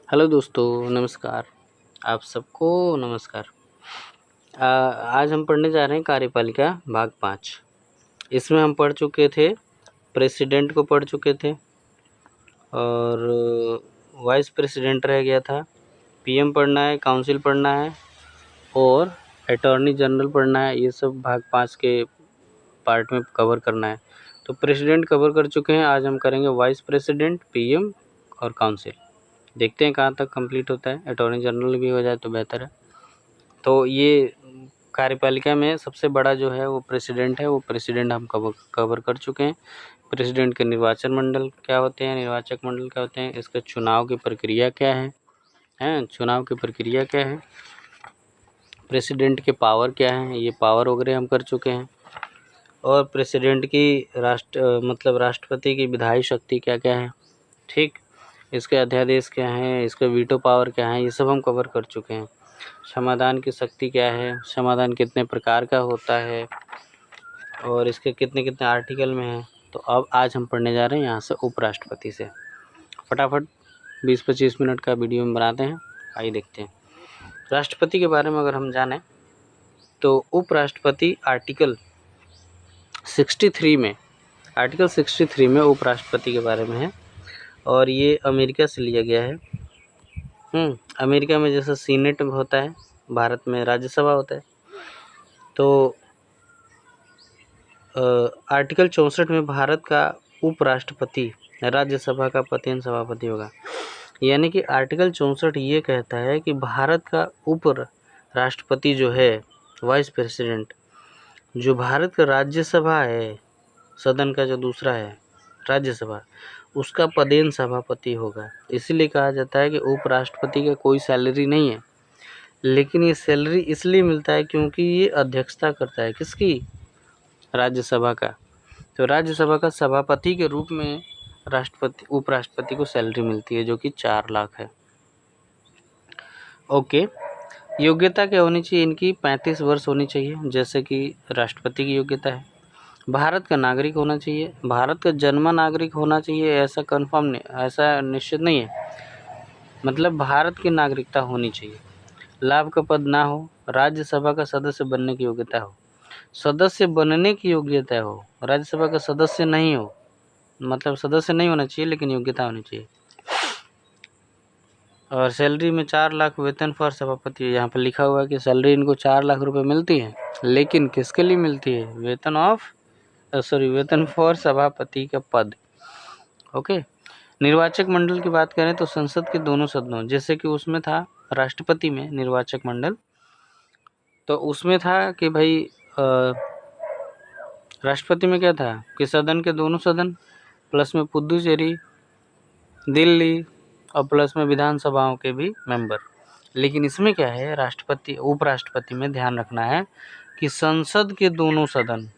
Hello दोस्तों, नमस्कार। आप सबको नमस्कार। आज हम पढ़ने जा रहे हैं कार्यपालिका भाग 5। इसमें हम पढ़ चुके थे, प्रेसिडेंट को पढ़ चुके थे और वाइस प्रेसिडेंट रह गया था। पीएम पढ़ना है, काउंसिल पढ़ना है और अटॉर्नी जनरल पढ़ना है। ये सब भाग 5 के पार्ट में कवर करना है। तो प्रेसिडेंट कवर कर चुके हैं, आज हम करेंगे वाइस प्रेसिडेंट, पीएम और काउंसिल। देखते हैं कहाँ तक कंप्लीट होता है। अटॉर्नी जनरल भी हो जाए तो बेहतर है। तो ये कार्यपालिका में सबसे बड़ा जो है वो प्रेसिडेंट है। वो प्रेसिडेंट हम कवर कर चुके हैं। प्रेसिडेंट के निर्वाचन मंडल क्या होते हैं, निर्वाचक मंडल क्या होते हैं, इसके चुनाव की प्रक्रिया क्या है, चुनाव की प्रक्रिया क्या है, प्रेसिडेंट के पावर क्या हैं, ये पावर वगैरह हम कर चुके हैं। और प्रेसिडेंट की राष्ट्रपति की विधायी शक्ति क्या क्या है, ठीक, इसके अध्यादेश क्या हैं, इसके वीटो पावर क्या है, ये सब हम कवर कर चुके हैं। समाधान की शक्ति क्या है, समाधान कितने प्रकार का होता है और इसके कितने कितने आर्टिकल में है। तो अब आज हम पढ़ने जा रहे हैं यहाँ से उपराष्ट्रपति से। फटाफट 20-25 मिनट का वीडियो में बनाते हैं, आइए देखते हैं। राष्ट्रपति के बारे में अगर हम जानें तो उपराष्ट्रपति आर्टिकल 63 में उपराष्ट्रपति के बारे में है और ये अमेरिका से लिया गया है। अमेरिका में जैसे सीनेट होता है, भारत में राज्यसभा होता है। तो आर्टिकल 64 में भारत का उपराष्ट्रपति राज्यसभा का प्रथम सभापति होगा। यानी कि आर्टिकल 64 ये कहता है कि भारत का उप राष्ट्रपति जो है, वाइस प्रेसिडेंट, जो भारत का राज्यसभा है, सदन का जो दूसरा है राज्यसभा, उसका पदेन सभापति होगा। इसीलिए कहा जाता है कि उपराष्ट्रपति का कोई सैलरी नहीं है, लेकिन ये सैलरी इसलिए मिलता है क्योंकि ये अध्यक्षता करता है किसकी, राज्यसभा का। तो राज्यसभा का सभापति के रूप में उपराष्ट्रपति को सैलरी मिलती है, जो कि 4 लाख है। ओके, योग्यता क्या होनी चाहिए इनकी, 35 वर्ष होनी चाहिए, जैसे कि राष्ट्रपति की योग्यता है। भारत का नागरिक होना चाहिए, भारत का जन्मा नागरिक होना चाहिए, ऐसा कंफर्म नहीं, ऐसा निश्चित नहीं है, मतलब भारत की नागरिकता होनी चाहिए। लाभ का पद ना हो, राज्यसभा का सदस्य बनने की योग्यता हो, सदस्य बनने की योग्यता हो, राज्यसभा का सदस्य नहीं हो, मतलब सदस्य नहीं होना चाहिए लेकिन योग्यता होनी चाहिए। और सैलरी में 4 लाख वेतन फॉर सभापति, यहाँ पर लिखा हुआ है कि सैलरी इनको 4 लाख रुपए मिलती है, लेकिन किसके लिए मिलती है, वेतन फॉर सभापति का पद। ओके, निर्वाचक मंडल की बात करें तो संसद के दोनों सदनों, जैसे कि उसमें था राष्ट्रपति में निर्वाचक मंडल, तो उसमें था कि भाई राष्ट्रपति में क्या था कि सदन के दोनों सदन, प्लस में पुडुचेरी, दिल्ली और प्लस में विधानसभाओं के भी मेंबर। लेकिन इसमें क्या है, राष्ट्रपति उपराष्ट्रपति में ध्यान रखना है कि संसद के दोनों सदन,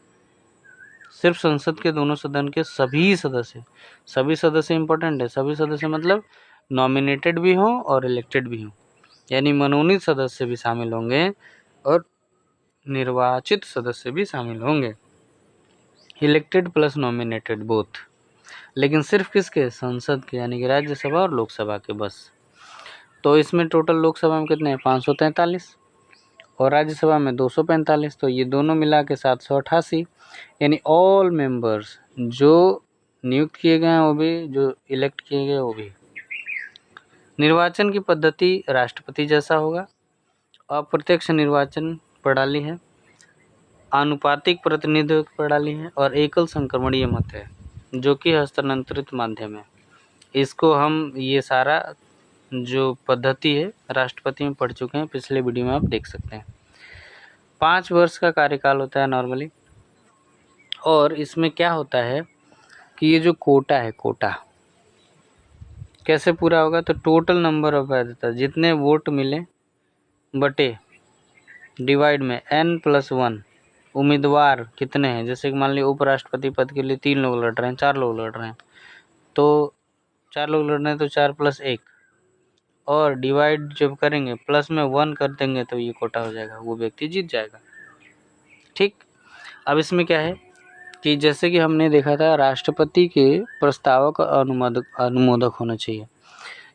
सिर्फ संसद के दोनों सदन के सभी सदस्य इंपॉर्टेंट है। सभी सदस्य मतलब नॉमिनेटेड भी हों और इलेक्टेड भी हों, यानी मनोनीत सदस्य भी शामिल होंगे और निर्वाचित सदस्य भी शामिल होंगे, इलेक्टेड प्लस नॉमिनेटेड बोथ। लेकिन सिर्फ किसके, संसद के, यानी कि राज्यसभा और लोकसभा के बस। तो इसमें टोटल लोकसभा में कितने हैं, 543 और राज्यसभा में 245, तो ये दोनों मिला के 788, यानी ऑल मेंबर्स जो नियुक्त किए गए हैं वो भी, जो इलेक्ट किए गए वो भी। निर्वाचन की पद्धति राष्ट्रपति जैसा होगा, अप्रत्यक्ष निर्वाचन प्रणाली है, आनुपातिक प्रतिनिधित्व प्रणाली है और एकल संक्रमणीय मत है, जो कि हस्तांतरित माध्यम है। इसको हम ये सारा जो पद्धति है राष्ट्रपति में पढ़ चुके हैं, पिछले वीडियो में आप देख सकते हैं। 5 वर्ष का कार्यकाल होता है नॉर्मली। और इसमें क्या होता है कि ये जो कोटा है, कोटा कैसे पूरा होगा, तो टोटल नंबर ऑफ वैधता, जितने वोट मिले बटे डिवाइड में n+1 उम्मीदवार कितने हैं। जैसे कि मान लीजिए उपराष्ट्रपति पद के लिए 3 लोग लड़ रहे हैं, 4 लोग लड़ रहे हैं, तो 4 लोग लड़ रहे हैं तो 4 + 1, और डिवाइड जब करेंगे प्लस में 1 कर देंगे तो ये कोटा हो जाएगा, वो व्यक्ति जीत जाएगा। ठीक, अब इसमें क्या है कि जैसे कि हमने देखा था, राष्ट्रपति के प्रस्ताव का अनुमोदक होना चाहिए,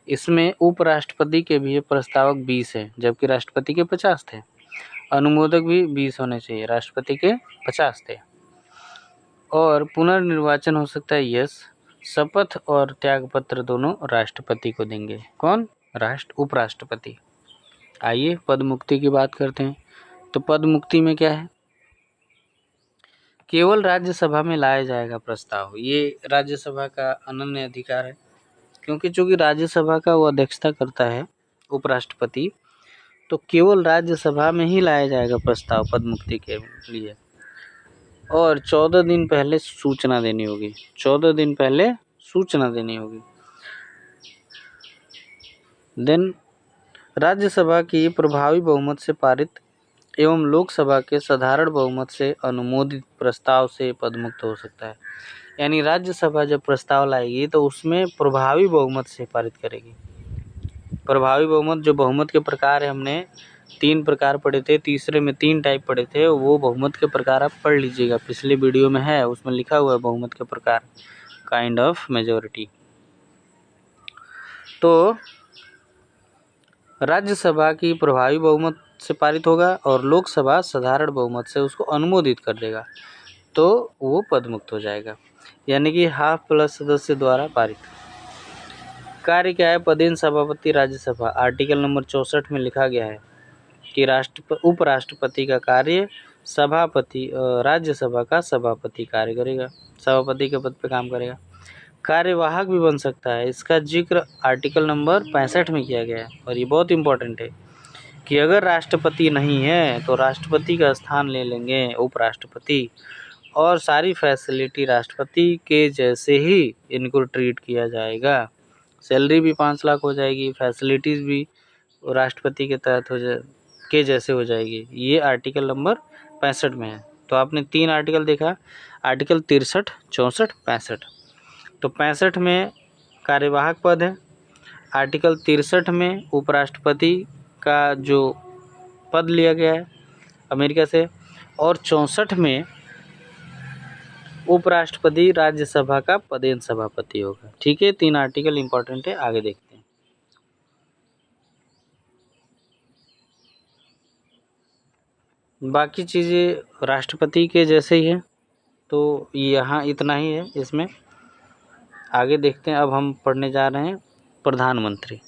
इसमें उपराष्ट्रपति के भी प्रस्तावक 20 है, जबकि राष्ट्रपति के 50 थे। अनुमोदक भी 20 होने चाहिए, राष्ट्रपति के 50 थे। और पुनर्निर्वाचन हो सकता है, यस। शपथ और त्यागपत्र दोनों राष्ट्रपति को देंगे। कौन? उपराष्ट्रपति। आइए पद मुक्ति की बात करते हैं। तो पद मुक्ति में क्या है? केवल राज्यसभा में लाया जाएगा प्रस्ताव। ये राज्यसभा का अनन्य अधिकार है, क्योंकि चूंकि राज्यसभा का वो अध्यक्षता करता है उपराष्ट्रपति, तो केवल राज्यसभा में ही लाया जाएगा प्रस्ताव पद मुक्ति के लिए। और 14 दिन पहले सूचना देनी होगी। 14 दिन पहले सूचना देनी होगी। देन राज्यसभा की प्रभावी बहुमत से पारित एवं लोकसभा के साधारण बहुमत से अनुमोदित प्रस्ताव से पदमुक्त हो सकता है। यानी राज्यसभा जब प्रस्ताव लाएगी तो उसमें प्रभावी बहुमत से पारित करेगी। प्रभावी बहुमत, जो बहुमत के प्रकार है, हमने 3 प्रकार पढ़े थे, तीसरे में 3 टाइप पढ़े थे, वो बहुमत के प्रकार आप पढ़ लीजिएगा, पिछले वीडियो में है, उसमें लिखा हुआ है बहुमत के प्रकार, काइंड ऑफ मेजॉरिटी। तो राज्यसभा की प्रभावी बहुमत से पारित होगा और लोकसभा साधारण बहुमत से उसको अनुमोदित कर देगा, तो वो पदमुक्त हो जाएगा। यानी कि हाफ प्लस सदस्य द्वारा पारित। कार्य क्या है? पदेन सभापति राज्यसभा। आर्टिकल नंबर 64 में लिखा गया है कि उपराष्ट्रपति का कार्य सभापति राज्यसभा का सभापति कार्य करेगा, सभापति के पद पे काम करेगा। कार्यवाहक भी बन सकता है। इसका जिक्र आर्टिकल नंबर 65 में किया गया है, और ये बहुत इंपॉर्टेंट है कि अगर राष्ट्रपति नहीं है तो राष्ट्रपति का स्थान ले लेंगे उपराष्ट्रपति, और सारी फैसिलिटी राष्ट्रपति के जैसे ही इनको ट्रीट किया जाएगा। सैलरी भी 5 लाख हो जाएगी, फैसिलिटीज़ भी राष्ट्रपति के तहत के जैसे हो जाएगी। ये आर्टिकल नंबर 65 में है। तो आपने 3 आर्टिकल देखा, आर्टिकल 63, 64, 65। तो 65 में कार्यवाहक पद है, आर्टिकल 63 में उपराष्ट्रपति का जो पद लिया गया है अमेरिका से, और 64 में उपराष्ट्रपति राज्यसभा का पदेन सभापति होगा। ठीक है, 3 आर्टिकल इंपॉर्टेंट है, आगे देखते हैं। बाकी चीज़ें राष्ट्रपति के जैसे ही है, तो यहाँ इतना ही है इसमें। आगे देखते हैं। अब हम पढ़ने जा रहे हैं प्रधानमंत्री।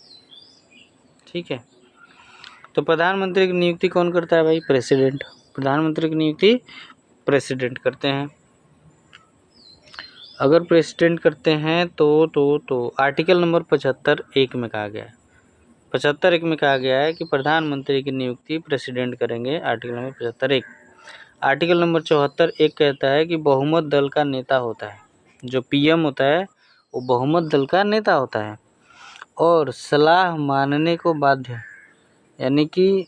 ठीक है, तो प्रधानमंत्री की नियुक्ति कौन करता है भाई? प्रेसिडेंट। प्रधानमंत्री की नियुक्ति प्रेसिडेंट करते हैं। अगर प्रेसिडेंट करते हैं तो आर्टिकल नंबर 75(1) में कहा गया है, 75(1) में कहा गया है कि प्रधानमंत्री की नियुक्ति प्रेसिडेंट करेंगे। Article number 75(1). आर्टिकल नंबर 74(1) कहता है कि बहुमत दल का नेता होता है। जो पीएम होता है वो बहुमत दल का नेता होता है और सलाह मानने को बाध्य, यानी कि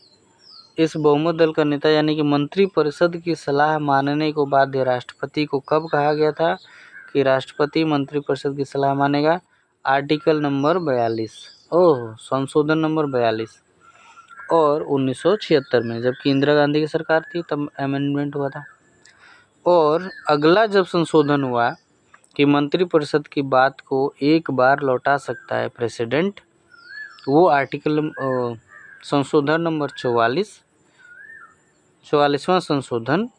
इस बहुमत दल का नेता यानी कि मंत्रिपरिषद की सलाह मानने को बाध्य राष्ट्रपति को कब कहा गया था कि राष्ट्रपति मंत्रिपरिषद की सलाह मानेगा? आर्टिकल नंबर 42, संशोधन नंबर 42 और 1976 में, जबकि इंदिरा गांधी की सरकार थी तब अमेंडमेंट हुआ था। और अगला जब संशोधन हुआ कि मंत्रिपरिषद की बात को एक बार लौटा सकता है प्रेसिडेंट, वो आर्टिकल संशोधन नंबर 44वां संशोधन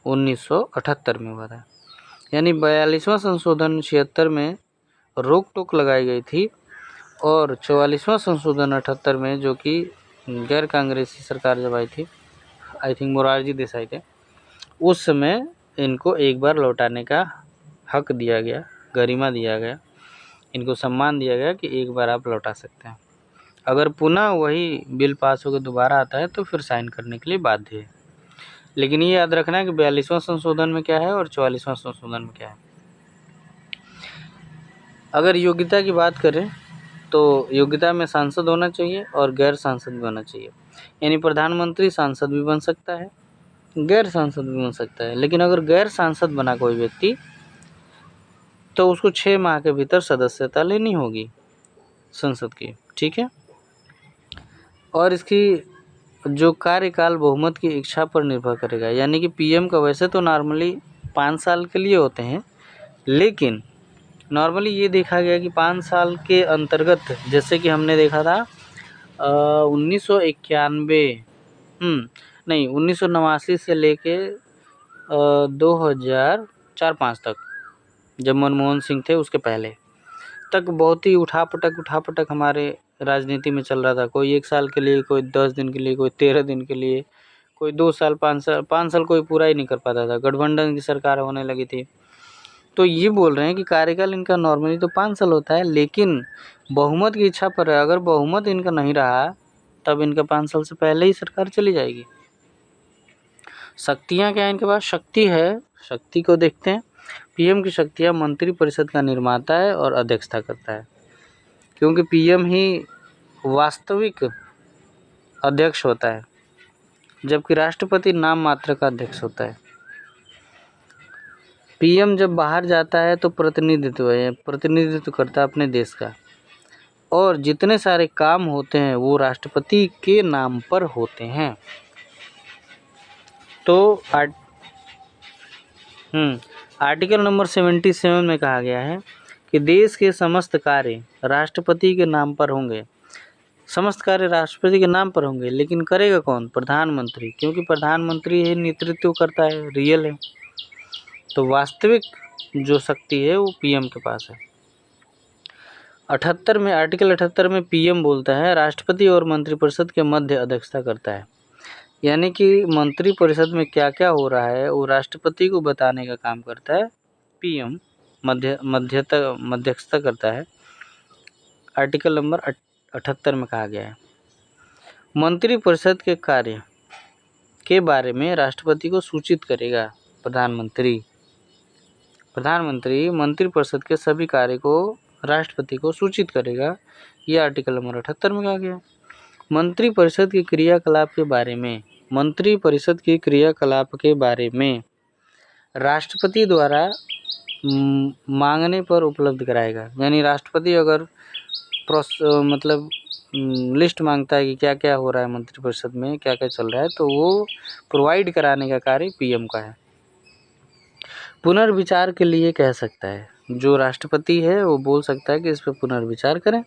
1978 में हुआ था। यानी 42वां संशोधन 76 में रोक टोक लगाई गई थी, और 44वां संशोधन 78 में, जो कि गैर कांग्रेसी सरकार जब आई थी, आई थिंक मोरारजी देसाई थे, उस समय इनको एक बार लौटाने का हक दिया गया, गरिमा दिया गया, इनको सम्मान दिया गया कि एक बार आप लौटा सकते हैं। अगर पुनः वही बिल पास होकर दोबारा आता है तो फिर साइन करने के लिए बाध्य है। लेकिन ये याद रखना है कि 42वां संशोधन में क्या है और 44वां संशोधन में क्या है। अगर योग्यता की बात करें तो योग्यता में सांसद होना चाहिए और गैर सांसद भी होना चाहिए। यानी प्रधानमंत्री सांसद भी बन सकता है, गैर सांसद भी बन सकता है। लेकिन अगर गैर सांसद बना कोई व्यक्ति तो उसको 6 माह के भीतर सदस्यता लेनी होगी संसद की। ठीक है, और इसकी जो कार्यकाल बहुमत की इच्छा पर निर्भर करेगा। यानी कि पीएम का वैसे तो नॉर्मली 5 साल के लिए होते हैं, लेकिन नॉर्मली ये देखा गया कि 5 साल के अंतर्गत, जैसे कि हमने देखा था 1991 नहीं 1989 से लेके 2004-5 तक, जब मनमोहन सिंह थे उसके पहले तक बहुत ही उठापटक हमारे राजनीति में चल रहा था। कोई 1 साल के लिए, कोई 10 दिन के लिए, कोई 13 दिन के लिए, कोई 2 साल, 5 साल कोई पूरा ही नहीं कर पाता था। गठबंधन की सरकार होने लगी थी। तो ये बोल रहे हैं कि कार्यकाल इनका नॉर्मली तो 5 साल होता है, लेकिन बहुमत की इच्छा पर है। अगर बहुमत इनका नहीं रहा तब इनका 5 साल से पहले ही सरकार चली जाएगी। शक्तियाँ क्या है इनके पास? शक्ति है, शक्ति को देखते हैं। पीएम की शक्तियाँ मंत्रिपरिषद का निर्माता है और अध्यक्षता करता है, क्योंकि पीएम ही वास्तविक अध्यक्ष होता है, जबकि राष्ट्रपति नाम मात्र का अध्यक्ष होता है। पीएम जब बाहर जाता है तो प्रतिनिधित्व करता है अपने देश का, और जितने सारे काम होते हैं वो राष्ट्रपति के नाम पर होते हैं। तो आर्टिकल नंबर 77 में कहा गया है कि देश के समस्त कार्य राष्ट्रपति के नाम पर होंगे। समस्त कार्य राष्ट्रपति के नाम पर होंगे, लेकिन करेगा कौन? प्रधानमंत्री, क्योंकि प्रधानमंत्री ही नेतृत्व करता है, रियल है। तो वास्तविक जो शक्ति है वो पीएम के पास है। 78 में, आर्टिकल 78 में पीएम बोलता है राष्ट्रपति और मंत्रिपरिषद के मध्य अध्यक्षता करता है। यानी कि मंत्रिपरिषद में क्या क्या हो रहा है वो राष्ट्रपति को बताने का काम करता है पीएम, मध्यस्थता करता है। आर्टिकल नंबर 78 में कहा गया है मंत्रिपरिषद के कार्य के बारे में राष्ट्रपति को सूचित करेगा प्रधानमंत्री मंत्रिपरिषद के सभी कार्य को राष्ट्रपति को सूचित करेगा। ये आर्टिकल नंबर 78 में कहा गया है। मंत्रिपरिषद की क्रियाकलाप के बारे में राष्ट्रपति द्वारा मांगने पर उपलब्ध कराएगा। यानी राष्ट्रपति अगर लिस्ट मांगता है कि क्या क्या हो रहा है मंत्रिपरिषद में, क्या क्या चल रहा है, तो वो प्रोवाइड कराने का कार्य पीएम का है। पुनर्विचार के लिए कह सकता है, जो राष्ट्रपति है वो बोल सकता है कि इस पर पुनर्विचार करें।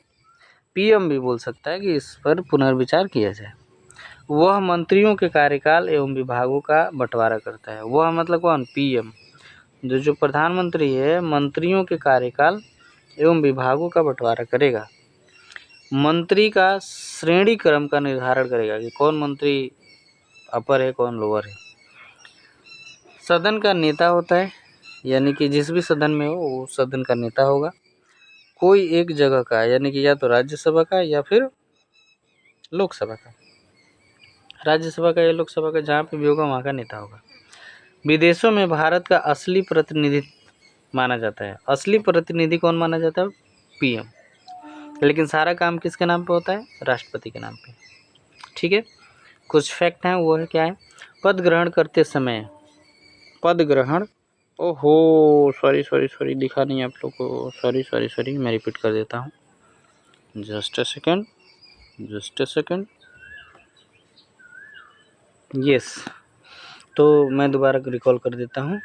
पीएम भी बोल सकता है कि इस पर पुनर्विचार किया जाए। वह मंत्रियों के कार्यकाल एवं विभागों का बंटवारा करता है। वह मतलब कौन? पीएम। जो प्रधानमंत्री है मंत्रियों के कार्यकाल एवं विभागों का बंटवारा करेगा। मंत्री का श्रेणी क्रम का निर्धारण करेगा कि कौन मंत्री अपर है, कौन लोअर है। सदन का नेता होता है, यानी कि जिस भी सदन में हो वो सदन का नेता होगा। कोई एक जगह का, यानी कि या तो राज्यसभा का या फिर लोकसभा का। राज्यसभा का या लोकसभा का, जहाँ पे भी होगा वहाँ का नेता होगा। विदेशों में भारत का असली प्रतिनिधि माना जाता है। असली प्रतिनिधि कौन माना जाता है? पीएम। लेकिन सारा काम किसके नाम पे होता है? राष्ट्रपति के नाम पे। ठीक है, कुछ फैक्ट हैं, वो है क्या है? पद ग्रहण करते समय, पद ग्रहण, ओहो सॉरी दिखा नहीं आप लोग को, सॉरी मैं रिपीट कर देता हूँ। Just a second. यस, तो मैं दोबारा रिकॉल कर देता हूँ।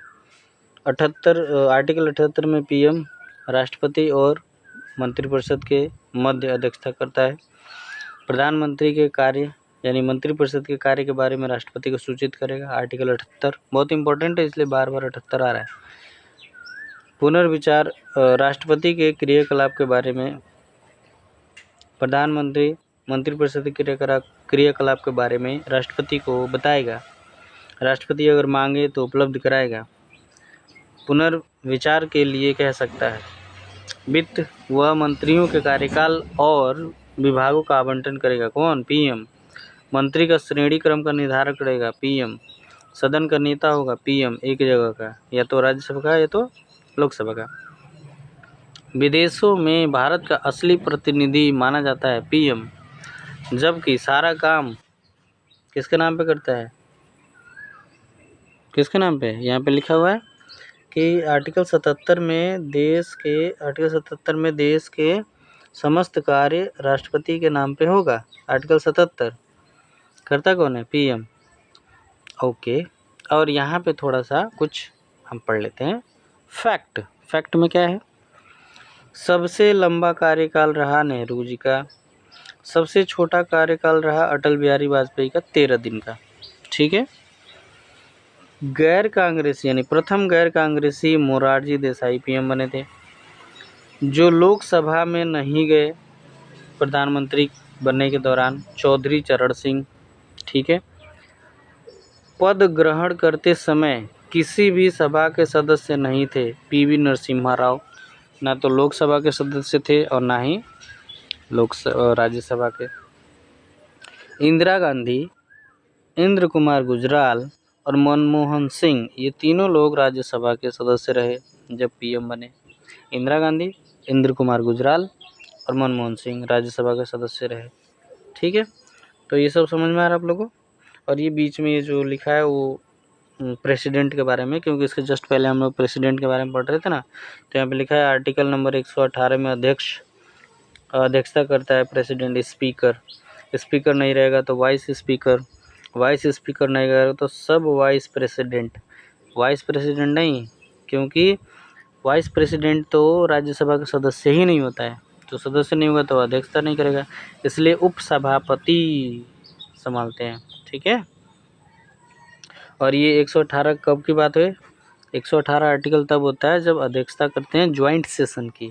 आर्टिकल 78 में पीएम राष्ट्रपति और मंत्रिपरिषद के मध्य अध्यक्षता करता है। प्रधानमंत्री के कार्य यानी मंत्रिपरिषद के कार्य के बारे में राष्ट्रपति को सूचित करेगा। आर्टिकल 78 बहुत इंपॉर्टेंट है, इसलिए बार 78 आ रहा है। पुनर्विचार, राष्ट्रपति के क्रियाकलाप के बारे में प्रधानमंत्री मंत्रिपरिषद के क्रियाकलाप के बारे में राष्ट्रपति को बताएगा। राष्ट्रपति अगर मांगे तो उपलब्ध कराएगा। पुनर्विचार के लिए कह सकता है। वित्त, वह मंत्रियों के कार्यकाल और विभागों का आवंटन करेगा। कौन? पीएम। मंत्री का श्रेणी क्रम का निर्धारण करेगा पीएम। सदन का नेता होगा पीएम, एक जगह का, या तो राज्यसभा का या तो लोकसभा का। विदेशों में भारत का असली प्रतिनिधि माना जाता है पीएम, जबकि सारा काम किसके नाम पे करता है? किसके नाम पे? यहाँ पे लिखा हुआ है कि आर्टिकल 77 में देश के समस्त कार्य राष्ट्रपति के नाम पे होगा। आर्टिकल 77 करता कौन है? पीएम। ओके, और यहाँ पे थोड़ा सा कुछ हम पढ़ लेते हैं। फैक्ट में क्या है? सबसे लंबा कार्यकाल रहा नेहरू जी का, सबसे छोटा कार्यकाल रहा अटल बिहारी वाजपेयी का 13 दिन का। ठीक है। गैर कांग्रेसी यानी प्रथम गैर कांग्रेसी मोरारजी देसाई पीएम बने थे, जो लोकसभा में नहीं गए प्रधानमंत्री बनने के दौरान, चौधरी चरण सिंह। ठीक है। पद ग्रहण करते समय किसी भी सभा के सदस्य नहीं थे, पीवी नरसिम्हा राव, ना तो लोकसभा के सदस्य थे और ना ही राज्यसभा के। इंदिरा गांधी, इंद्र कुमार गुजराल और मनमोहन सिंह, ये तीनों लोग राज्यसभा के सदस्य रहे जब पीएम बने। इंदिरा गांधी, इंद्र कुमार गुजराल और मनमोहन सिंह राज्यसभा के सदस्य रहे। ठीक है। तो ये सब समझ में आ रहा है आप लोगों को। और ये बीच में ये जो लिखा है वो प्रेसिडेंट के बारे में, क्योंकि इसके जस्ट पहले हम लोग प्रेसिडेंट के बारे में पढ़ रहे थे ना, तो यहाँ पे लिखा है आर्टिकल नंबर 118 में अध्यक्षता करता है प्रेसिडेंट, स्पीकर। स्पीकर नहीं रहेगा तो वाइस स्पीकर, वाइस स्पीकर नहीं रहेगा तो सब वाइस प्रेसिडेंट। वाइस प्रेसिडेंट नहीं, क्योंकि वाइस प्रेसिडेंट तो राज्यसभा का सदस्य ही नहीं होता है, तो सदस्य नहीं होगा तो अध्यक्षता नहीं करेगा, इसलिए उपसभापति संभालते हैं। ठीक है। और ये 118 कब की बात है? 118 आर्टिकल तब होता है जब अध्यक्षता करते हैं ज्वाइंट सेशन की।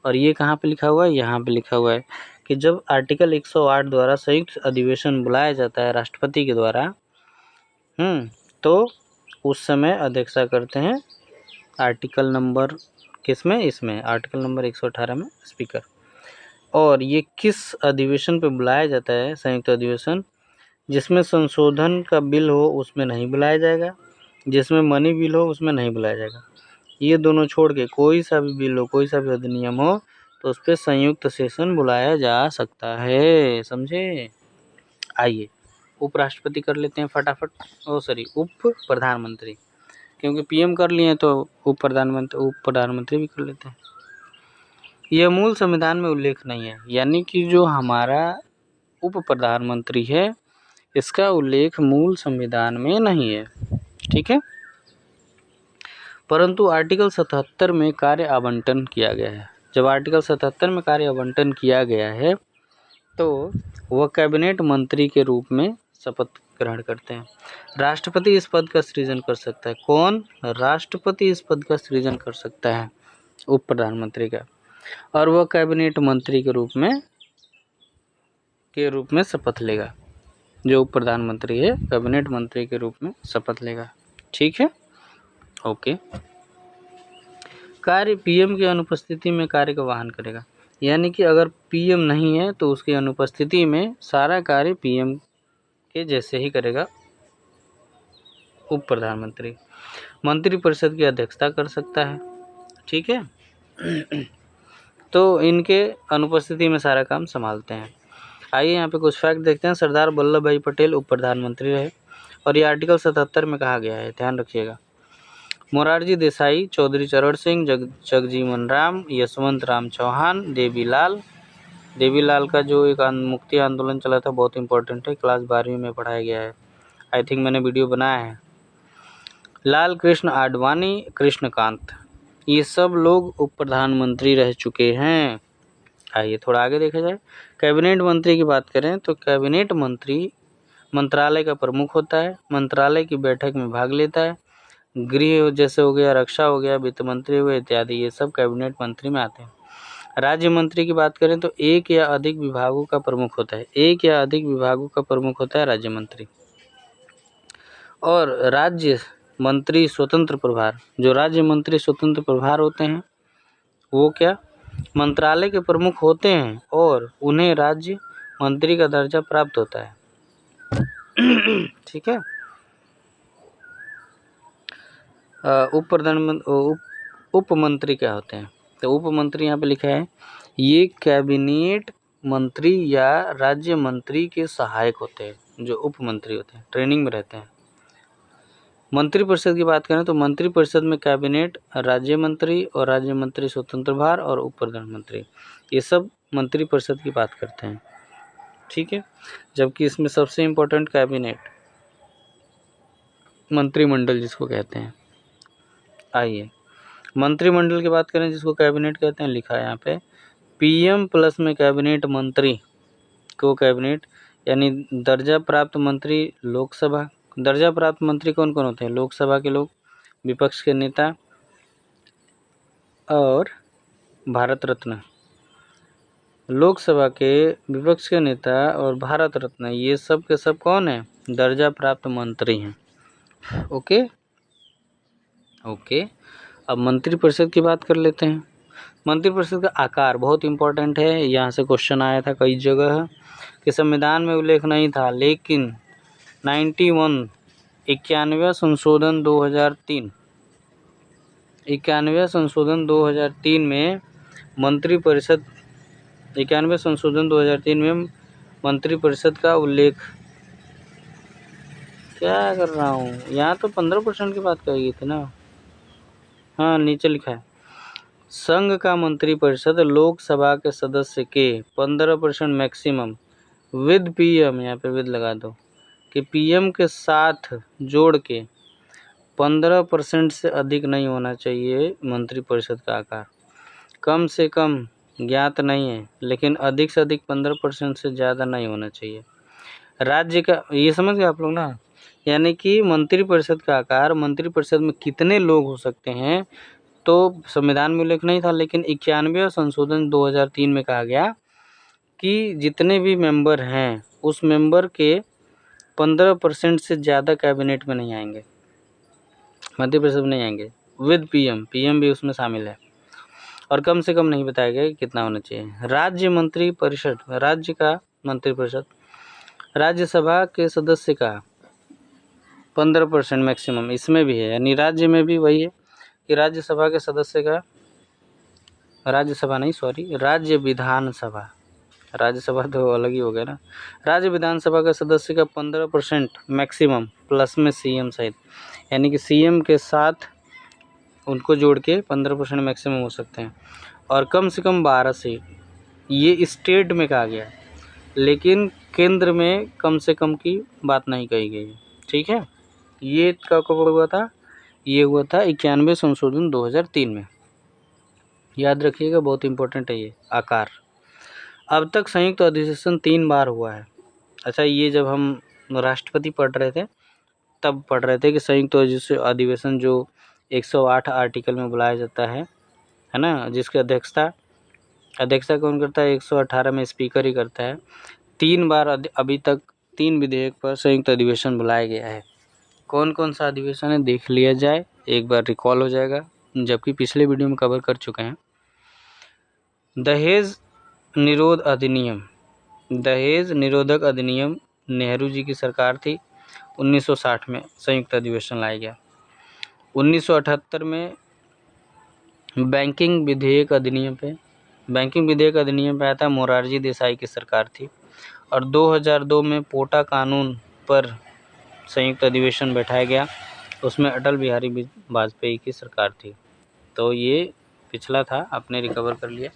और ये कहाँ पे लिखा हुआ है? यहाँ पे लिखा हुआ है कि जब आर्टिकल 108 द्वारा संयुक्त अधिवेशन बुलाया जाता है राष्ट्रपति के द्वारा, तो उस समय अध्यक्षता करते हैं आर्टिकल नंबर किसमें? इसमें आर्टिकल नंबर 118 में स्पीकर। और ये किस अधिवेशन पे बुलाया जाता है? संयुक्त अधिवेशन। जिसमें संशोधन का बिल हो उसमें नहीं बुलाया जाएगा, जिसमें मनी बिल हो उसमें नहीं बुलाया जाएगा। ये दोनों छोड़ के कोई सा भी बिल हो, कोई सा भी अधिनियम हो, तो उस पर संयुक्त सेशन बुलाया जा सकता है। समझे? आइए उपराष्ट्रपति कर लेते हैं फटाफट। उप प्रधानमंत्री, क्योंकि पीएम कर लिए तो उप प्रधानमंत्री भी कर लेते हैं। यह मूल संविधान में उल्लेख नहीं है, यानी कि जो हमारा उप प्रधानमंत्री है इसका उल्लेख मूल संविधान में नहीं है। ठीक है। परंतु आर्टिकल 77 में कार्य आवंटन किया गया है। जब आर्टिकल 77 में कार्य आवंटन किया गया है तो वह कैबिनेट मंत्री के रूप में शपथ ग्रहण करते हैं। राष्ट्रपति इस पद का सृजन कर सकता है। कौन? राष्ट्रपति इस पद का सृजन कर सकता है, उप प्रधानमंत्री का, और वह कैबिनेट मंत्री के रूप में शपथ लेगा। जो उप प्रधानमंत्री है कैबिनेट मंत्री के रूप में शपथ लेगा। ठीक है। ओके। कार्य पीएम की अनुपस्थिति में कार्य का वहन करेगा, यानी कि अगर पीएम नहीं है तो उसकी अनुपस्थिति में सारा कार्य पीएम के जैसे ही करेगा उप प्रधानमंत्री। मंत्रिपरिषद की अध्यक्षता कर सकता है। ठीक है। तो इनके अनुपस्थिति में सारा काम संभालते हैं। आइए यहाँ पे कुछ फैक्ट देखते हैं। सरदार वल्लभ भाई पटेल उप प्रधानमंत्री रहे और ये आर्टिकल 77 में कहा गया है, ध्यान रखिएगा। मोरारजी देसाई, चौधरी चरण सिंह, जगजीवन राम, यशवंत राम चौहान, देवीलाल का जो एक मुक्ति आंदोलन चला था बहुत इंपॉर्टेंट है, क्लास 12वीं में पढ़ाया गया है, आई थिंक मैंने वीडियो बनाया है। लाल कृष्ण आडवाणी, कृष्णकांत, ये सब लोग उप प्रधानमंत्री रह चुके हैं। आइए थोड़ा आगे देखा जाए। कैबिनेट मंत्री की बात करें तो कैबिनेट मंत्री मंत्रालय का प्रमुख होता है, मंत्रालय की बैठक में भाग लेता है। गृह जैसे हो गया, रक्षा हो गया, वित्त मंत्री हुए इत्यादि, ये सब कैबिनेट मंत्री में आते हैं। राज्य मंत्री की बात करें तो एक या अधिक विभागों का प्रमुख होता है, एक या अधिक विभागों का प्रमुख होता है राज्य मंत्री। और राज्य मंत्री स्वतंत्र प्रभार, जो राज्य मंत्री स्वतंत्र प्रभार होते हैं वो क्या? मंत्रालय के प्रमुख होते हैं और उन्हें राज्य मंत्री का दर्जा प्राप्त होता है। ठीक है। उप मंत्री क्या होते हैं? तो उप मंत्री यहाँ पे लिखा है, ये कैबिनेट मंत्री या राज्य मंत्री के सहायक होते हैं, जो उप मंत्री होते हैं, ट्रेनिंग में रहते हैं। मंत्रिपरिषद की बात करें तो मंत्रिपरिषद में कैबिनेट, राज्य मंत्री और राज्य मंत्री स्वतंत्र प्रभार और उप प्रधानमंत्री, ये सब मंत्रिपरिषद की बात करते हैं। ठीक है। जबकि इसमें सबसे इम्पोर्टेंट कैबिनेट, मंत्रिमंडल जिसको कहते हैं। आइए मंत्रिमंडल की बात करें जिसको कैबिनेट कहते हैं, लिखा है यहाँ पे पीएम प्लस में कैबिनेट मंत्री को कैबिनेट, यानी दर्जा प्राप्त मंत्री लोकसभा। दर्जा प्राप्त मंत्री कौन कौन होते हैं? लोकसभा के लोग, विपक्ष के नेता और भारत रत्न। लोकसभा के, विपक्ष के नेता और भारत रत्न, ये सब के सब कौन है? दर्जा प्राप्त मंत्री हैं। Okay okay. अब मंत्रिपरिषद की बात कर लेते हैं। मंत्रिपरिषद का आकार बहुत इंपॉर्टेंट है, यहाँ से क्वेश्चन आया था कई जगह कि संविधान में उल्लेख नहीं था, लेकिन 91 संशोधन 2003 91 संशोधन 2003 में मंत्रिपरिषद 91 संशोधन 2003 में मंत्रिपरिषद का उल्लेख। क्या कर रहा हूँ यहाँ, तो 15% की बात कही गई थी ना। हाँ, नीचे लिखा है संघ का मंत्रिपरिषद लोकसभा के सदस्य के 15% मैक्सिमम विद पीएम, यहाँ पे विद लगा दो, कि पीएम के साथ जोड़ के 15% से अधिक नहीं होना चाहिए मंत्रिपरिषद का आकार। कम से कम ज्ञात नहीं है, लेकिन अधिक से अधिक 15% से ज़्यादा नहीं होना चाहिए। राज्य का, ये समझ गए आप लोग ना, यानी कि मंत्रिपरिषद का आकार, मंत्रिपरिषद में कितने लोग हो सकते हैं, तो संविधान में उल्लेख नहीं था, लेकिन 91 संशोधन 2003 में कहा गया कि जितने भी मेंबर हैं उस मेंबर के 15% से ज़्यादा कैबिनेट में नहीं आएंगे, मंत्रिपरिषद में नहीं आएंगे, विद पीएम, पीएम भी उसमें शामिल है। और कम से कम नहीं बताया गया कि कितना होना चाहिए। राज्य मंत्रिपरिषद, राज्य का मंत्रिपरिषद, राज्यसभा के सदस्य का 15% मैक्सिमम इसमें भी है, यानी राज्य में भी वही है कि राज्यसभा के सदस्य का, राज्यसभा नहीं सॉरी, राज्य विधानसभा, राज्यसभा तो अलग ही हो गया ना, राज्य विधानसभा का सदस्य का 15% मैक्सिमम प्लस में सीएम सहित, यानी कि सीएम के साथ उनको जोड़ के 15% मैक्सिमम हो सकते हैं। और कम से कम 12 सीट, ये स्टेट में कहा गया है, लेकिन केंद्र में कम से कम की बात नहीं कही गई है। ठीक है, ये कब हुआ था? ये हुआ था 91 संशोधन 2003 में, याद रखिएगा, बहुत इंपॉर्टेंट है ये आकार। अब तक संयुक्त अधिवेशन 3 बार हुआ है। अच्छा, ये जब हम राष्ट्रपति पढ़ रहे थे तब पढ़ रहे थे कि संयुक्त अधिवेशन जो 108 आर्टिकल में बुलाया जाता है ना, जिसकी अध्यक्षता कौन करता है? 118 में स्पीकर ही करता है। 3 बार अभी तक 3 विधेयक पर संयुक्त अधिवेशन बुलाया गया है। कौन कौन सा अधिवेशन है देख लिया जाए, एक बार रिकॉल हो जाएगा, जबकि पिछले वीडियो में कवर कर चुके हैं। दहेज निरोध अधिनियम, दहेज निरोधक अधिनियम नेहरू जी की सरकार थी, 1960 में संयुक्त अधिवेशन लाया गया। 1978 में बैंकिंग विधेयक अधिनियम पे आया था, मोरारजी देसाई की सरकार थी। और 2002 में पोटा कानून पर संयुक्त अधिवेशन बैठाया गया, उसमें अटल बिहारी वाजपेयी की सरकार थी। तो ये पिछला था, आपने रिकवर कर लिया।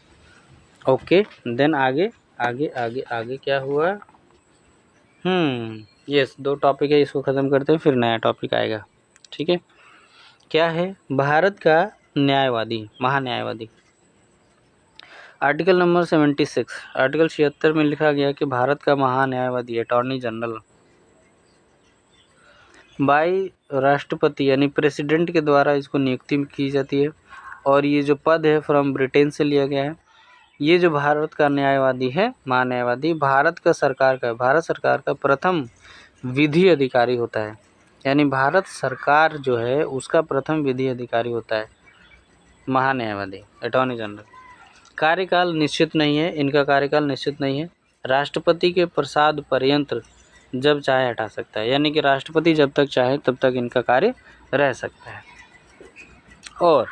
ओके, देन आगे आगे आगे आगे क्या हुआ? यस, 2 टॉपिक है, इसको ख़त्म करते हैं, फिर नया टॉपिक आएगा। ठीक है, क्या है? भारत का न्यायवादी, महान्यायवादी। आर्टिकल नंबर 76, आर्टिकल 76 में लिखा गया कि भारत का महान्यायवादी अटॉर्नी जनरल बाय राष्ट्रपति यानी प्रेसिडेंट के द्वारा इसको नियुक्ति की जाती है। और ये जो पद है फ्रॉम ब्रिटेन से लिया गया है। ये जो भारत का न्यायवादी है, महान्यायवादी, भारत सरकार का प्रथम विधि अधिकारी होता है, यानी भारत सरकार जो है उसका प्रथम विधि अधिकारी होता है महान्यायवादी, अटॉर्नी जनरल। कार्यकाल निश्चित नहीं है, इनका कार्यकाल निश्चित नहीं है। राष्ट्रपति के प्रसाद पर्यंत जब चाहे हटा सकता है, यानी कि राष्ट्रपति जब तक चाहे तब तक इनका कार्य रह सकता है। और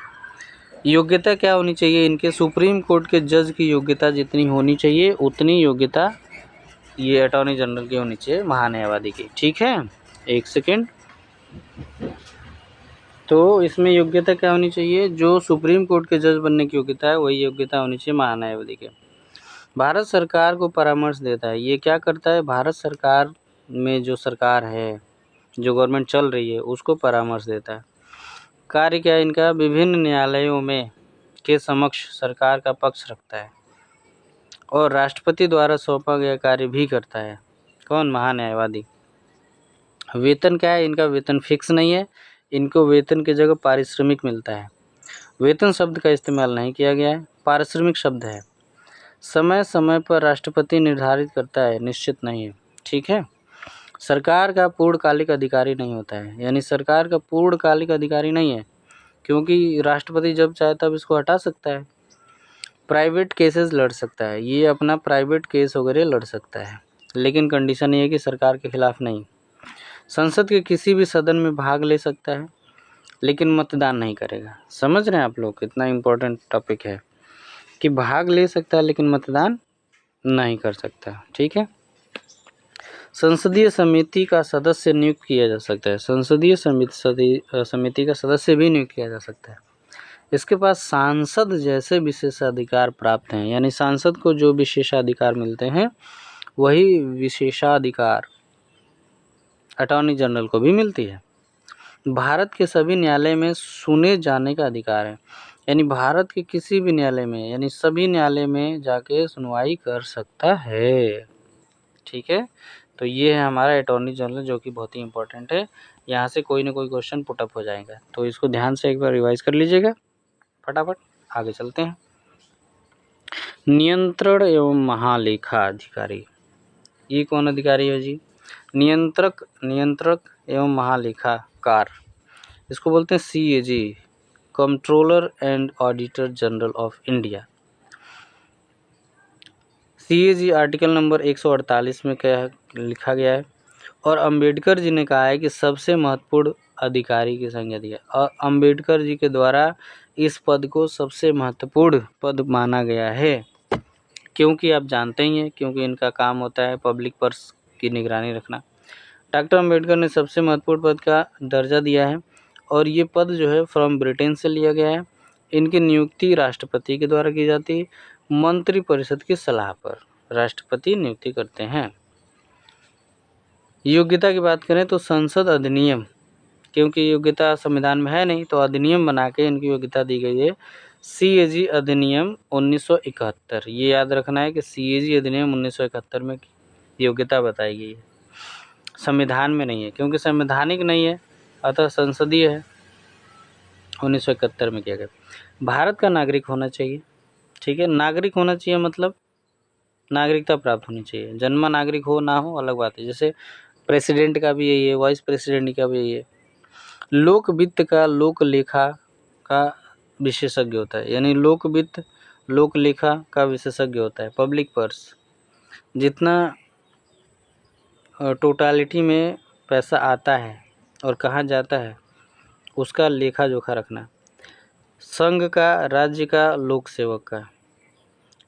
योग्यता क्या होनी चाहिए इनके? सुप्रीम कोर्ट के जज की योग्यता जितनी होनी चाहिए उतनी योग्यता ये अटॉर्नी जनरल की होनी चाहिए, महान्यायवादी की। ठीक है, एक सेकेंड। तो इसमें योग्यता क्या होनी चाहिए? जो सुप्रीम कोर्ट के जज बनने की योग्यता है वही योग्यता होनी चाहिए महान्यायवादी के। भारत सरकार को परामर्श देता है, ये क्या करता है? भारत सरकार में जो सरकार है, जो गवर्नमेंट चल रही है, उसको परामर्श देता है। कार्य क्या है इनका, विभिन्न न्यायालयों में के समक्ष सरकार का पक्ष रखता है और राष्ट्रपति द्वारा सौंपा गया कार्य भी करता है। कौन, महान्यायवादी। वेतन क्या है इनका, वेतन फिक्स नहीं है, इनको वेतन की जगह पारिश्रमिक मिलता है। वेतन शब्द का इस्तेमाल नहीं किया गया है, पारिश्रमिक शब्द है। समय समय पर राष्ट्रपति निर्धारित करता है, निश्चित नहीं है। ठीक है। सरकार का पूर्णकालिक अधिकारी नहीं होता है, यानी सरकार का पूर्णकालिक अधिकारी नहीं है, क्योंकि राष्ट्रपति जब चाहे तब इसको हटा सकता है। प्राइवेट केसेस लड़ सकता है, ये अपना प्राइवेट केस वगैरह लड़ सकता है, लेकिन कंडीशन ये है कि सरकार के खिलाफ नहीं। संसद के किसी भी सदन में भाग ले सकता है, लेकिन मतदान नहीं करेगा। समझ रहे हैं आप लोग, कितना इम्पोर्टेंट टॉपिक है कि भाग ले सकता है लेकिन मतदान नहीं कर सकता। ठीक है। संसदीय समिति का सदस्य नियुक्त किया जा सकता है, संसदीय समिति का सदस्य भी नियुक्त किया जा सकता है। इसके पास सांसद जैसे विशेषाधिकार प्राप्त हैं, यानी सांसद को जो विशेषाधिकार मिलते हैं वही विशेषाधिकार अटॉर्नी जनरल को भी मिलती है। भारत के सभी न्यायालय में सुने जाने का अधिकार है, यानी भारत के किसी भी न्यायालय में, यानी सभी न्यायालय में जाके सुनवाई कर सकता है। ठीक है। तो ये है हमारा अटॉर्नी जनरल, जो कि बहुत ही इंपॉर्टेंट है। यहाँ से कोई ना कोई क्वेश्चन पुटअप हो जाएगा, तो इसको ध्यान से एक बार रिवाइज कर लीजिएगा। फटाफट आगे चलते हैं। नियंत्रण एवं महालेखा अधिकारी, ये कौन अधिकारी है जी? नियंत्रक एवं महालेखाकार, इसको बोलते हैं CAG, controller and auditor general of India. CAG article number 148 में क्या लिखा गया है, और अंबेडकर जी ने कहा है कि सबसे महत्वपूर्ण अधिकारी की संज्ञा दिया, और अंबेडकर जी के द्वारा इस पद को सबसे महत्वपूर्ण पद माना गया है, क्योंकि आप जानते ही हैं, क्योंकि इनका काम होता है पब्लिक पर्स की निगरानी रखना। डॉक्टर अंबेडकर ने सबसे महत्वपूर्ण पद का दर्जा दिया है, और ये पद जो है फ्रॉम ब्रिटेन से लिया गया है। इनकी नियुक्ति राष्ट्रपति के द्वारा की जाती है, मंत्रिपरिषद की सलाह पर राष्ट्रपति नियुक्ति करते हैं। योग्यता की बात करें तो संसद अधिनियम, क्योंकि योग्यता संविधान में है नहीं, तो अधिनियम बना के इनकी योग्यता दी गई है। CAG अधिनियम 1971, ये याद रखना है कि CAG अधिनियम 1971 में योग्यता बताई गई है, संविधान में नहीं है, क्योंकि संवैधानिक नहीं है, अतः संसदीय है। 1971 में किया गया। भारत का नागरिक होना चाहिए। ठीक है, नागरिक होना चाहिए मतलब नागरिकता प्राप्त होनी चाहिए। जन्मा नागरिक हो ना हो अलग बात है, जैसे प्रेसिडेंट का भी यही है, वाइस प्रेसिडेंट का भी यही है। लोक वित्त का लोक लेखा का विशेषज्ञ होता है, यानी लोक वित्त लोक लेखा का विशेषज्ञ होता है। पब्लिक पर्स, जितना टोटालिटी में पैसा आता है और कहाँ जाता है उसका लेखा जोखा रखना। संघ का, राज्य का, लोक सेवक का,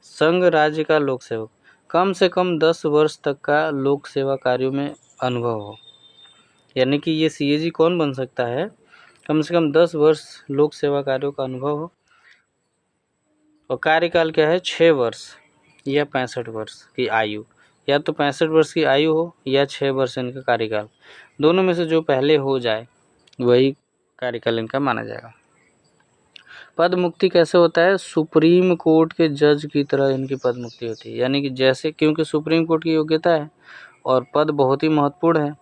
संघ राज्य का लोक सेवक, कम से कम 10 वर्ष तक का लोक सेवा कार्यों में अनुभव हो, यानी कि ये CAG कौन बन सकता है, कम से कम 10 वर्ष लोक सेवा कार्यों का अनुभव हो, और कार्यकाल क्या है, 6 वर्ष या 65 वर्ष की आयु, या तो 65 वर्ष की आयु हो या 6 वर्ष इनका कार्यकाल, दोनों में से जो पहले हो जाए वही कार्यकाल इनका माना जाएगा। पद मुक्ति कैसे होता है, सुप्रीम कोर्ट के जज की तरह इनकी पद मुक्ति होती है, यानी कि जैसे, क्योंकि सुप्रीम कोर्ट की योग्यता है और पद बहुत ही महत्वपूर्ण है,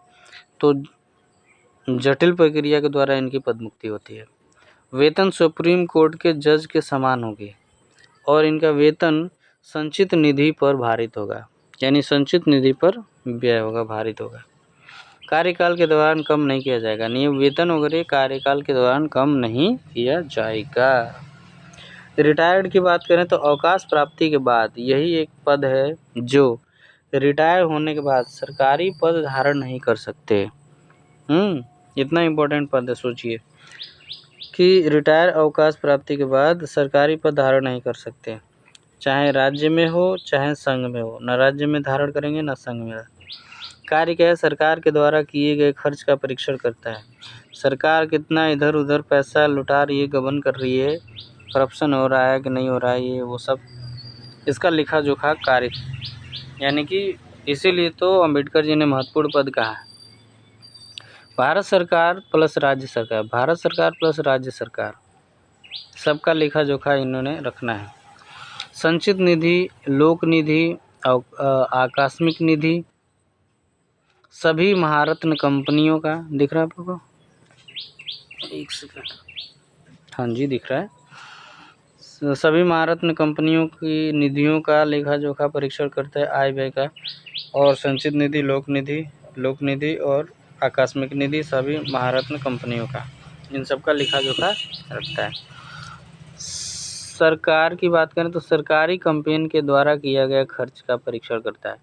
तो जटिल प्रक्रिया के द्वारा इनकी पद मुक्ति होती है। वेतन सुप्रीम कोर्ट के जज के समान होगी, और इनका वेतन संचित निधि पर भारित होगा, यानी संचित निधि पर व्यय होगा, भारित होगा। कार्यकाल के दौरान कम नहीं किया जाएगा, नहीं वेतन वगैरह कार्यकाल के दौरान कम नहीं किया जाएगा। रिटायर्ड की बात करें तो अवकाश प्राप्ति के बाद यही एक पद है जो रिटायर होने के बाद सरकारी पद धारण नहीं कर सकते। इतना इम्पोर्टेंट पद है, सोचिए कि रिटायर अवकाश प्राप्ति के बाद सरकारी पद धारण नहीं कर सकते, चाहे राज्य में हो चाहे संघ में हो, न राज्य में धारण करेंगे न संघ में। कार्य क्या है, सरकार के द्वारा किए गए खर्च का परीक्षण करता है। सरकार कितना इधर उधर पैसा लुटा रही है, गबन कर रही है, करप्शन हो रहा है कि नहीं हो रहा है, ये वो सब इसका लेखा जोखा कार्य, यानी कि इसीलिए तो अंबेडकर जी ने महत्वपूर्ण पद कहा है। भारत सरकार प्लस राज्य सरकार, भारत सरकार प्लस राज्य सरकार, सबका लेखा जोखा इन्होंने रखना है। संचित निधि, लोक निधि, आकस्मिक निधि, सभी महारत्न कंपनियों का, दिख रहा है आप लोगों को? एक सेकंड, हाँ जी दिख रहा है। सभी महारत्न कंपनियों की निधियों का लेखा जोखा परीक्षण करता है, आय व्यय का, और संचित निधि, लोक निधि और आकस्मिक निधि सभी महारत्न कंपनियों का, इन सब का लेखा जोखा रखता है। सरकार की बात करें तो सरकारी कंपेन के द्वारा किया गया खर्च का परीक्षण करता है।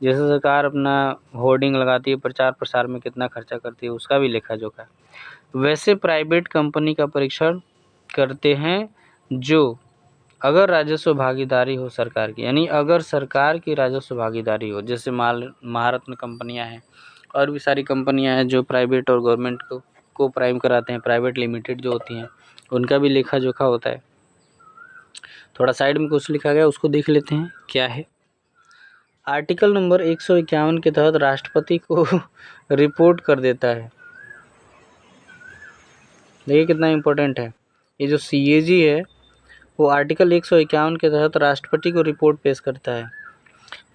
जैसे सरकार अपना होर्डिंग लगाती है, प्रचार प्रसार में कितना खर्चा करती है, उसका भी लेखा जोखा। वैसे प्राइवेट कंपनी का परीक्षण करते हैं जो अगर राजस्व भागीदारी हो सरकार की, यानी अगर सरकार की राजस्व भागीदारी हो, जैसे महारत्न कंपनियां हैं और भी सारी कंपनियां हैं जो प्राइवेट और गवर्नमेंट को प्राइम कराते हैं, प्राइवेट लिमिटेड जो होती हैं, उनका भी लेखा जोखा होता है। थोड़ा साइड में कुछ लिखा गया, उसको देख लेते हैं क्या है। आर्टिकल नंबर 151 के तहत राष्ट्रपति को रिपोर्ट कर देता है। देखिए कितना इम्पोर्टेंट है, ये जो CAG है वो आर्टिकल 151 के तहत राष्ट्रपति को रिपोर्ट पेश करता है।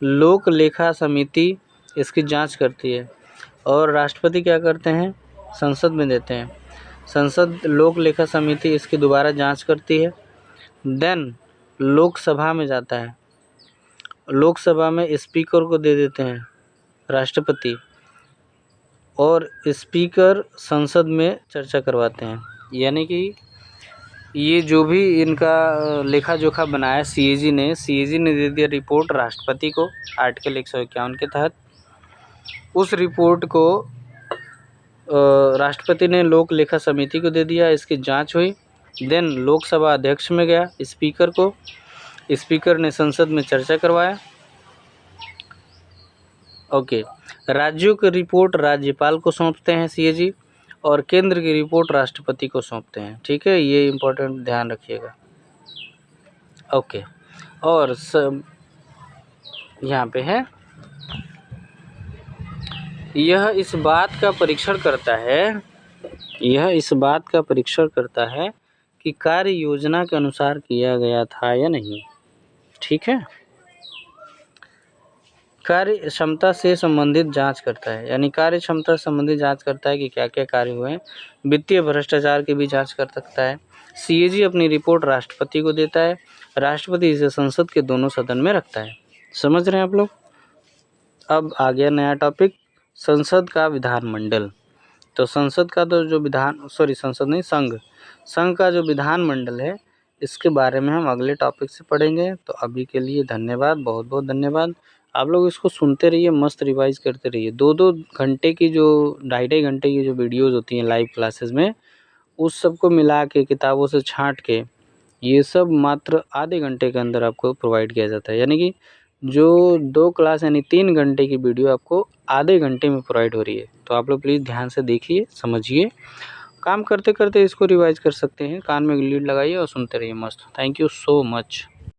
लोक लेखा समिति इसकी जांच करती है और राष्ट्रपति क्या करते हैं, संसद में देते हैं। संसद लोक लेखा समिति इसकी दोबारा जांच करती है, देन लोकसभा में जाता है। लोकसभा में स्पीकर को दे देते हैं राष्ट्रपति, और स्पीकर संसद में चर्चा करवाते हैं। यानी कि ये जो भी इनका लेखा जोखा बनाया CAG ने दे दिया रिपोर्ट राष्ट्रपति को आर्टिकल 151 के तहत। उस रिपोर्ट को राष्ट्रपति ने लोक लेखा समिति को दे दिया, इसकी जांच हुई, देन लोकसभा अध्यक्ष में गया स्पीकर को, स्पीकर ने संसद में चर्चा करवाया। ओके, राज्यों की रिपोर्ट राज्यपाल को सौंपते हैं CAG, और केंद्र की रिपोर्ट राष्ट्रपति को सौंपते हैं। ठीक है, ये इम्पोर्टेंट ध्यान रखिएगा। ओके, और यहाँ पे है, यह इस बात का परीक्षण करता है कि कार्य योजना के अनुसार किया गया था या नहीं। ठीक है, कार्य क्षमता से संबंधित जांच करता है, यानी कार्य क्षमता से संबंधित जांच करता है कि क्या क्या कार्य हुए हैं। वित्तीय भ्रष्टाचार की भी जांच कर सकता है। CAG अपनी रिपोर्ट राष्ट्रपति को देता है, राष्ट्रपति इसे संसद के दोनों सदन में रखता है। समझ रहे हैं आप लोग? अब आ गया नया टॉपिक, संसद का विधानमंडल। तो संसद का तो जो संघ का जो विधानमंडल है, इसके बारे में हम अगले टॉपिक से पढ़ेंगे। तो अभी के लिए धन्यवाद, बहुत बहुत धन्यवाद। आप लोग इसको सुनते रहिए, मस्त रिवाइज करते रहिए। 2-2 घंटे की जो 2.5 घंटे की जो वीडियोज़ होती हैं लाइव क्लासेस में, उस सबको मिला के किताबों से छांट के ये सब मात्र आधे घंटे के अंदर आपको प्रोवाइड किया जाता है। यानी कि जो 2 क्लास यानी 3 घंटे की वीडियो आपको आधे घंटे में प्रोवाइड हो रही है। तो आप लोग प्लीज़ ध्यान से देखिए, समझिए, काम करते करते इसको रिवाइज कर सकते हैं। कान में लीड लगाइए और सुनते रहिए मस्त। Thank you so much.